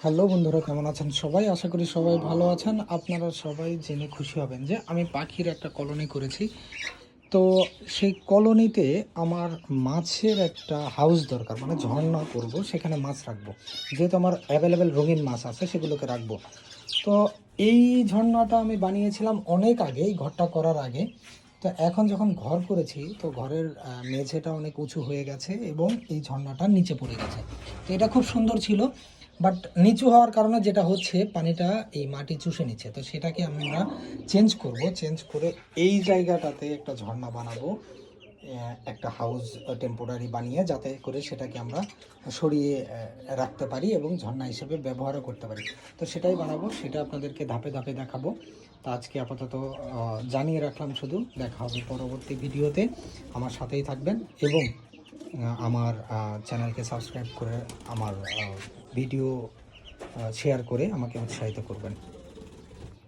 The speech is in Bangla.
হ্যালো বন্ধুরা, কেমন আছেন সবাই? আশা করি সবাই ভালো আছেন। আপনারা সবাই জেনে খুশি হবেন যে আমি পাখির একটা কলোনি করেছি। তো সেই কলোনিতে আমার মাছের একটা হাউস দরকার, মানে ঝর্ণা করব, সেখানে মাছ রাখবো। যেহেতু আমার অ্যাভেলেবেল রঙিন মাছ আছে, সেগুলোকে রাখবো। তো এই ঝর্ণাটা আমি বানিয়েছিলাম অনেক আগে, এই ঘরটা করার আগে। তো এখন যখন ঘর করেছি, তো ঘরের মেঝেটা অনেক উঁচু হয়ে গেছে এবং এই ঝর্ণাটা নিচে পড়ে গেছে। তো এটা খুব সুন্দর ছিল, বাট নিচু হওয়ার কারণে যেটা হচ্ছে, পানিটা এই মাটি চুষে নিচ্ছে। তো সেটাকে আমরা চেঞ্জ করব, চেঞ্জ করে এই জায়গাটাতে একটা ঝর্ণা বানাবো, একটা হাউস টেম্পোরারি বানিয়ে, যাতে করে সেটাকে আমরা সরিয়ে রাখতে পারি এবং ঝর্ণা হিসেবে ব্যবহারও করতে পারি। তো সেটাই বানাবো, সেটা আপনাদেরকে ধাপে ধাপে দেখাবো। তো আজকে আপাতত জানিয়ে রাখলাম শুধু। দেখা হবে পরবর্তী ভিডিওতে। আমার সাথেই থাকবেন এবং আমার চ্যানেলকে সাবস্ক্রাইব করে আমার ভিডিও শেয়ার করে আমাকে উৎসাহিত করবেন।